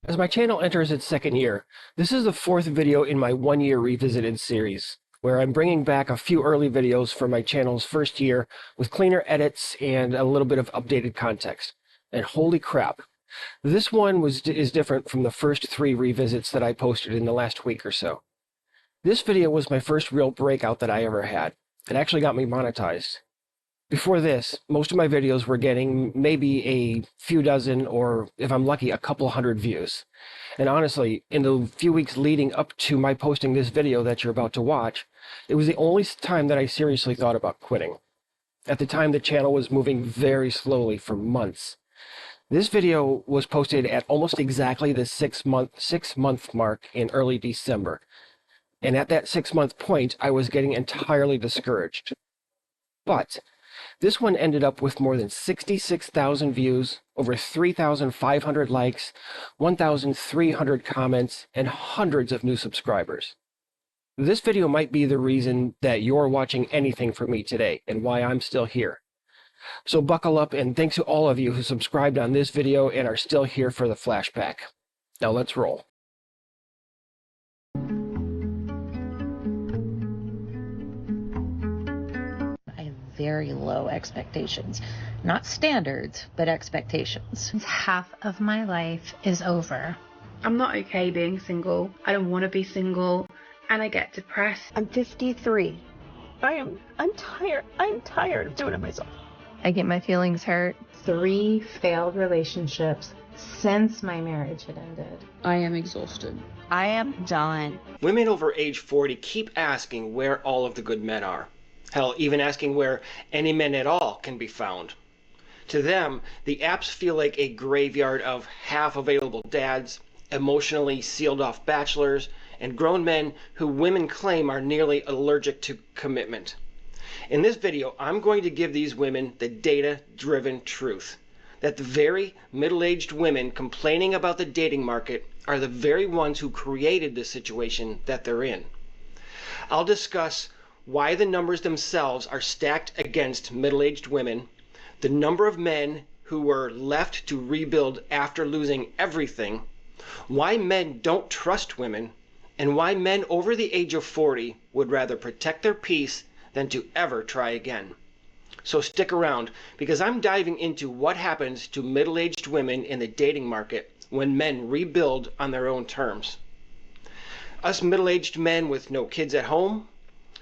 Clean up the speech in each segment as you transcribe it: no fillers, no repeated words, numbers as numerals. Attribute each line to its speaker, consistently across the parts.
Speaker 1: As my channel enters its second year, this is the fourth video in my one-year revisited series, where I'm bringing back a few early videos from my channel's first year with cleaner edits and a little bit of updated context. And holy crap, this one is different from the first three revisits that I posted in the last week or so. This video was my first real breakout that I ever had. It actually got me monetized. Before this, most of my videos were getting maybe a few dozen, or if I'm lucky, a couple hundred views. And honestly, in the few weeks leading up to my posting this video that you're about to watch, it was the only time that I seriously thought about quitting. At the time, the channel was moving very slowly for months. This video was posted at almost exactly the six-month mark in early December. And at that 6-month point, I was getting entirely discouraged. But this one ended up with more than 66,000 views, over 3,500 likes, 1,300 comments, and hundreds of new subscribers. This video might be the reason that you're watching anything from me today and why I'm still here. So buckle up, and thanks to all of you who subscribed on this video and are still here for the flashback. Now let's roll.
Speaker 2: Very low expectations. Not standards, but expectations.
Speaker 3: Half of my life is over.
Speaker 4: I'm not okay being single. I don't want to be single, and I get depressed.
Speaker 5: I'm 53. I'm tired. I'm tired of doing it myself.
Speaker 3: I get my feelings hurt.
Speaker 6: 3 failed relationships since my marriage had ended.
Speaker 7: I am exhausted.
Speaker 5: I am done.
Speaker 1: Women over age 40 keep asking where all of the good men are. Hell, even asking where any men at all can be found. To them, the apps feel like a graveyard of half-available dads, emotionally sealed-off bachelors, and grown men who women claim are nearly allergic to commitment. In this video, I'm going to give these women the data-driven truth that the very middle-aged women complaining about the dating market are the very ones who created the situation that they're in. I'll discuss why the numbers themselves are stacked against middle-aged women, the number of men who were left to rebuild after losing everything, why men don't trust women, and why men over the age of 40 would rather protect their peace than to ever try again. So stick around, because I'm diving into what happens to middle-aged women in the dating market when men rebuild on their own terms. Us middle-aged men with no kids at home,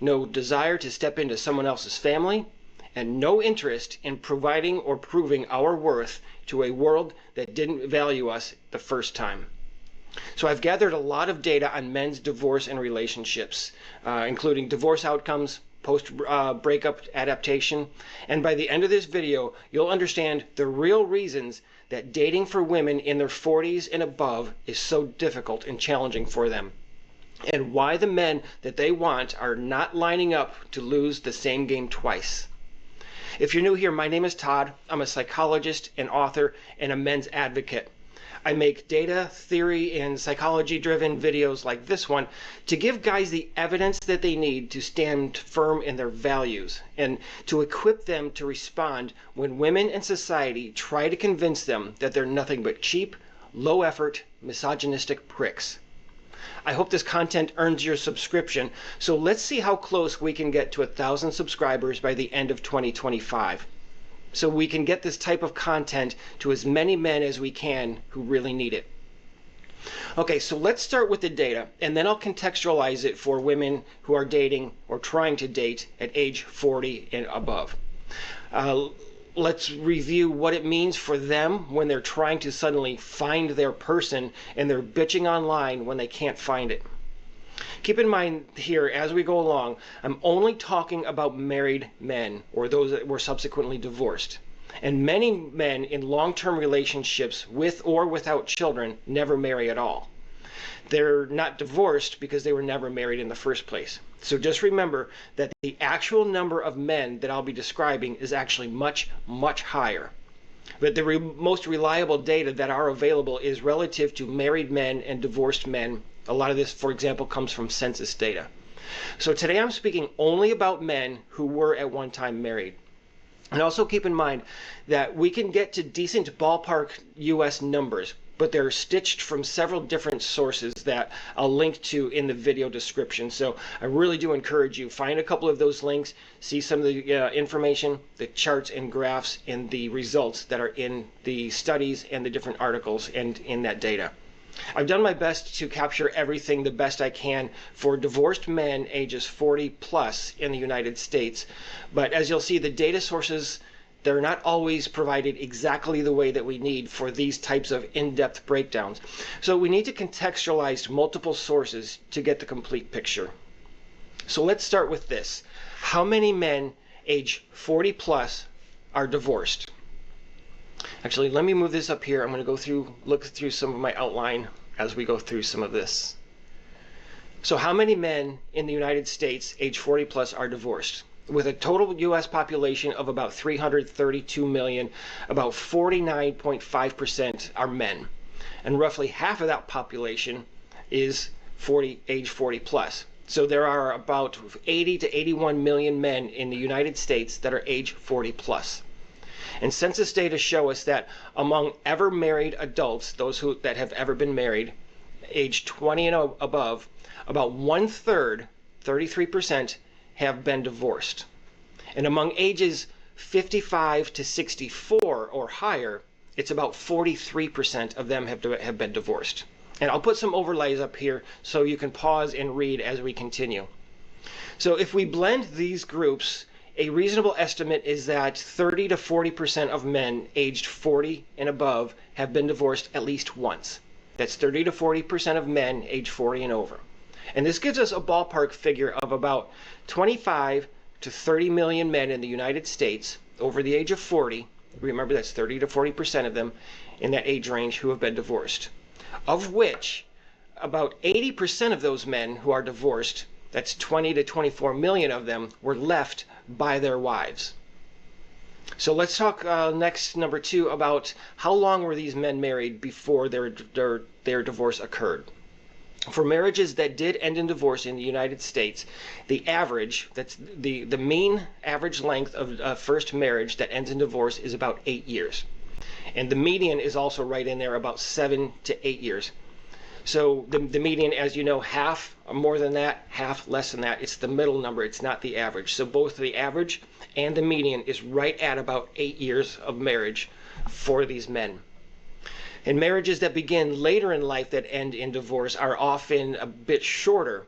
Speaker 1: no desire to step into someone else's family, and no interest in providing or proving our worth to a world that didn't value us the first time. So I've gathered a lot of data on men's divorce and relationships, including divorce outcomes, post-breakup adaptation, and by the end of this video, you'll understand the real reasons that dating for women in their 40s and above is so difficult and challenging for them, and why the men that they want are not lining up to lose the same game twice. If you're new here, my name is Todd. I'm a psychologist, an author, and a men's advocate. I make data, theory, and psychology-driven videos like this one to give guys the evidence that they need to stand firm in their values and to equip them to respond when women and society try to convince them that they're nothing but cheap, low-effort, misogynistic pricks. I hope this content earns your subscription, so let's see how close we can get to 1,000 subscribers by the end of 2025. So we can get this type of content to as many men as we can who really need it. Okay, so let's start with the data, and then I'll contextualize it for women who are dating or trying to date at age 40 and above. Let's review what it means for them when they're trying to suddenly find their person and they're bitching online when they can't find it. Keep in mind here, as we go along, I'm only talking about married men or those that were subsequently divorced. And many men in long-term relationships with or without children never marry at all. They're not divorced because they were never married in the first place. So just remember that the actual number of men that I'll be describing is actually much, much higher. But the most reliable data that are available is relative to married men and divorced men. A lot of this, for example, comes from census data. So today I'm speaking only about men who were at one time married. And also keep in mind that we can get to decent ballpark US numbers, but they're stitched from several different sources that I'll link to in the video description. So I really do encourage you, find a couple of those links, see some of the information, the charts and graphs, and the results that are in the studies and the different articles and in that data. I've done my best to capture everything the best I can for divorced men ages 40 plus in the United States. But as you'll see, the data sources, they're not always provided exactly the way that we need for these types of in-depth breakdowns. So we need to contextualize multiple sources to get the complete picture. So let's start with this. How many men age 40 plus are divorced? Actually, let me move this up here. I'm going to look through some of my outline as we go through some of this. So how many men in the United States age 40 plus are divorced? With a total U.S. population of about 332 million, about 49.5% are men. And roughly half of that population is age 40 plus. So there are about 80 to 81 million men in the United States that are age 40 plus. And census data show us that among ever married adults, those that have ever been married, age 20 and above, about 1/3, 33%, have been divorced. And among ages 55 to 64 or higher, it's about 43% of them have been divorced. And I'll put some overlays up here so you can pause and read as we continue. So if we blend these groups, a reasonable estimate is that 30 to 40% of men aged 40 and above have been divorced at least once. That's 30 to 40% of men aged 40 and over. And this gives us a ballpark figure of about 25 to 30 million men in the United States over the age of 40. Remember, that's 30 to 40% of them in that age range who have been divorced. Of which, about 80% of those men who are divorced, that's 20 to 24 million of them, were left by their wives. So let's talk next, number 2, about how long were these men married before their divorce occurred. For marriages that did end in divorce in the United States, the average, that's the mean average length of first marriage that ends in divorce is about 8 years. And the median is also right in there, about 7 to 8 years. So the median, as you know, half more than that, half less than that. It's the middle number. It's not the average. So both the average and the median is right at about 8 years of marriage for these men. And marriages that begin later in life that end in divorce are often a bit shorter,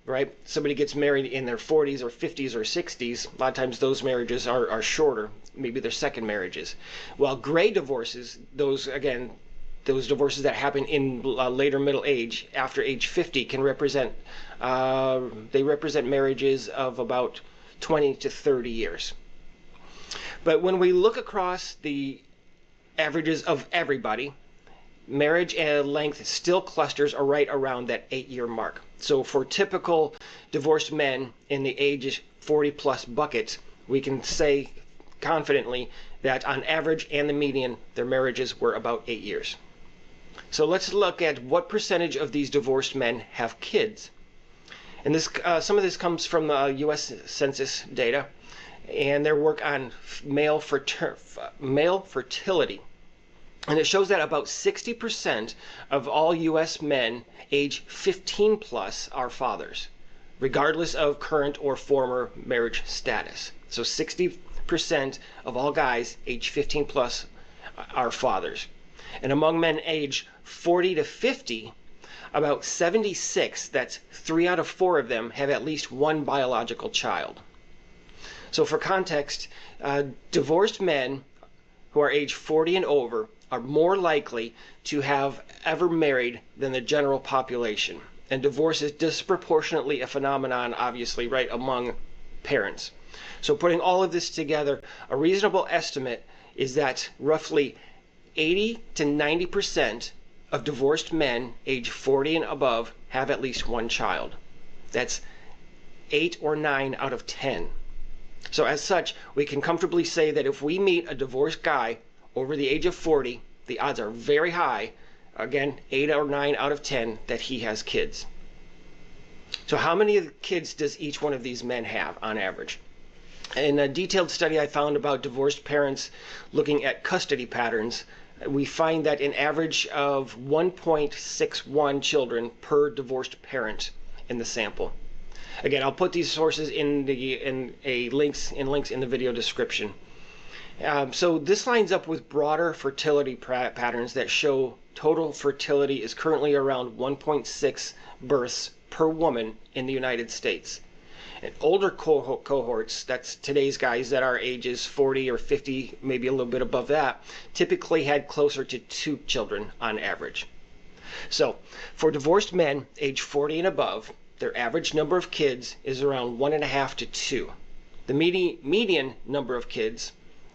Speaker 1: right? Somebody gets married in their 40s or 50s or 60s. A lot of times those marriages are shorter, maybe their second marriages. While gray divorces, those divorces that happen in later middle age, after age 50, can represent marriages of about 20 to 30 years. But when we look across the averages of everybody, marriage length still clusters are right around that 8-year mark. So for typical divorced men in the age 40 plus bucket, we can say confidently that on average and the median, their marriages were about 8 years. So let's look at what percentage of these divorced men have kids. And this, some of this comes from the U.S. Census data and their work on male fertility. And it shows that about 60% of all U.S. men age 15 plus are fathers, regardless of current or former marriage status. So 60% of all guys age 15 plus are fathers. And among men age 40 to 50, about 76, that's 3 out of 4 of them, have at least one biological child. So for context, divorced men who are age 40 and over are more likely to have ever married than the general population. And divorce is disproportionately a phenomenon, obviously, right, among parents. So putting all of this together, a reasonable estimate is that roughly 80 to 90% of divorced men age 40 and above have at least one child. That's 8 or 9 out of 10. So as such, we can comfortably say that if we meet a divorced guy over the age of 40, the odds are very high, again, 8 or 9 out of 10, that he has kids. So how many kids does each one of these men have on average? In a detailed study I found about divorced parents looking at custody patterns, We find that an average of 1.61 children per divorced parent in the sample. Again, I'll put these sources in links in the video description. So this lines up with broader fertility patterns that show total fertility is currently around 1.6 births per woman in the United States. And older cohorts, that's today's guys that are ages 40 or 50, maybe a little bit above that, typically had closer to 2 children on average. So for divorced men age 40 and above, their average number of kids is around 1.5 to 2. The median number of kids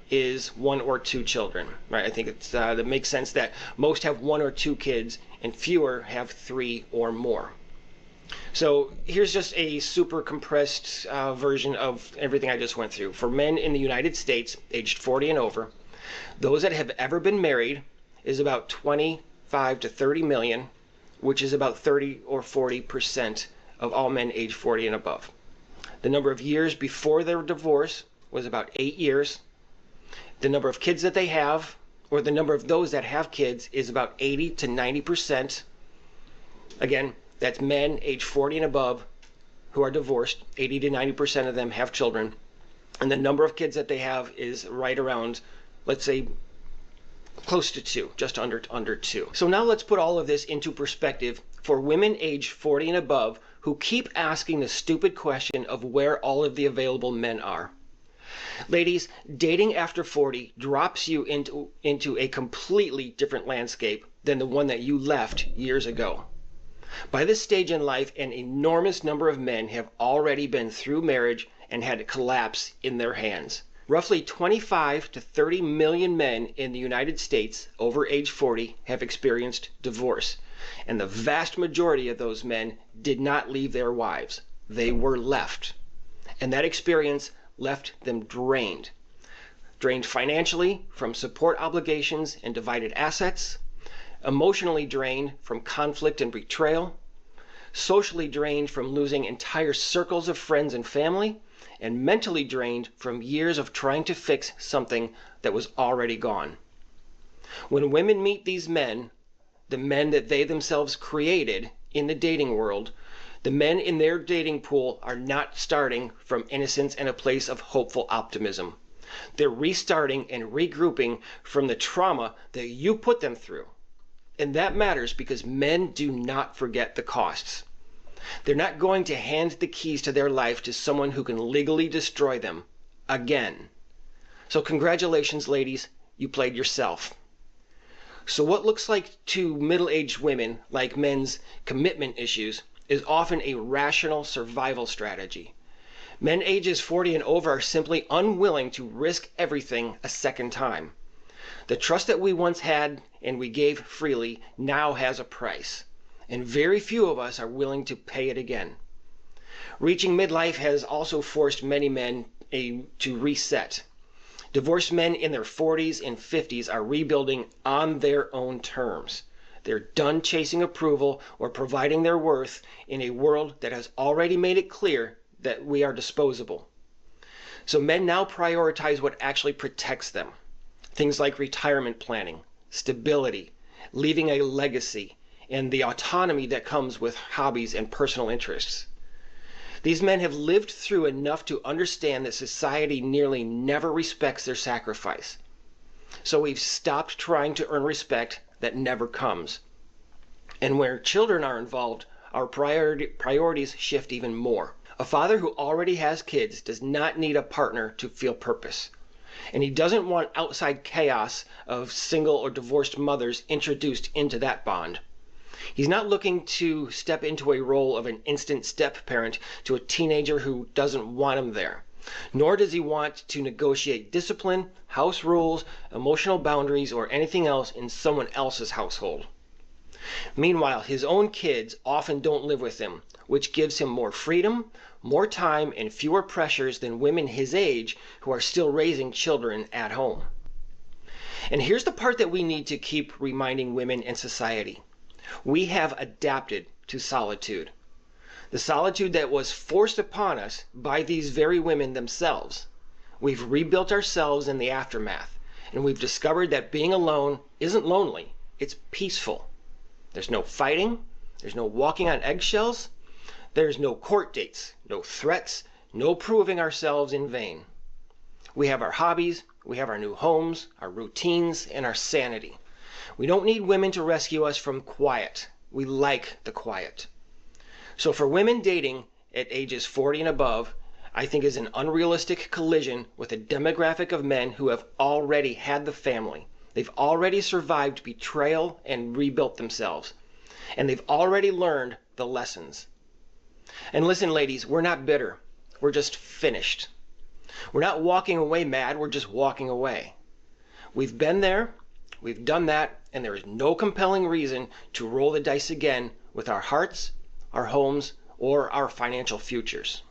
Speaker 1: is 1 or 2 children, right? I think that makes sense that most have 1 or 2 kids and fewer have 3 or more. So here's just a super compressed version of everything I just went through. For men in the United States, aged 40 and over, those that have ever been married is about 25 to 30 million, which is about 30 or 40% of all men aged 40 and above. The number of years before their divorce was about 8 years. The number of kids that they have, or the number of those that have kids, is about 80 to 90%. Again, that's men age 40 and above who are divorced. 80 to 90% of them have children. And the number of kids that they have is right around, let's say, close to 2, just under 2. So now let's put all of this into perspective for women age 40 and above who keep asking the stupid question of where all of the available men are. Ladies, dating after 40 drops you into a completely different landscape than the one that you left years ago. By this stage in life, an enormous number of men have already been through marriage and had it collapse in their hands. Roughly 25 to 30 million men in the United States over age 40 have experienced divorce, and the vast majority of those men did not leave their wives. They were left, and that experience left them drained financially from support obligations and divided assets, emotionally drained from conflict and betrayal, socially drained from losing entire circles of friends and family, and mentally drained from years of trying to fix something that was already gone. When women meet these men, the men that they themselves created in the dating world, the men in their dating pool are not starting from innocence and a place of hopeful optimism. They're restarting and regrouping from the trauma that you put them through. And that matters because men do not forget the costs. They're not going to hand the keys to their life to someone who can legally destroy them again. So congratulations, ladies, you played yourself. So what looks like to middle-aged women like men's commitment issues is often a rational survival strategy. Men ages 40 and over are simply unwilling to risk everything a second time. The trust that we once had and we gave freely now has a price, and very few of us are willing to pay it again. Reaching midlife has also forced many men to reset. Divorced men in their 40s and 50s are rebuilding on their own terms. They're done chasing approval or providing their worth in a world that has already made it clear that we are disposable. So men now prioritize what actually protects them. Things like retirement planning, stability, leaving a legacy, and the autonomy that comes with hobbies and personal interests. These men have lived through enough to understand that society nearly never respects their sacrifice. So we've stopped trying to earn respect that never comes. And where children are involved, our priorities shift even more. A father who already has kids does not need a partner to feel purpose. And he doesn't want outside chaos of single or divorced mothers introduced into that bond. He's not looking to step into a role of an instant step-parent to a teenager who doesn't want him there. Nor does he want to negotiate discipline, house rules, emotional boundaries, or anything else in someone else's household. Meanwhile, his own kids often don't live with him, which gives him more freedom, more time, and fewer pressures than women his age who are still raising children at home. And here's the part that we need to keep reminding women and society. We have adapted to solitude. The solitude that was forced upon us by these very women themselves. We've rebuilt ourselves in the aftermath, And we've discovered that being alone isn't lonely, it's peaceful. There's no fighting, there's no walking on eggshells, there's no court dates, no threats, no proving ourselves in vain. We have our hobbies, we have our new homes, our routines, and our sanity. We don't need women to rescue us from quiet. We like the quiet. So for women dating at ages 40 and above, I think is an unrealistic collision with a demographic of men who have already had the family. They've already survived betrayal and rebuilt themselves. And they've already learned the lessons. And listen, ladies, we're not bitter. We're just finished. We're not walking away mad, we're just walking away. We've been there, we've done that, and there is no compelling reason to roll the dice again with our hearts, our homes, or our financial futures.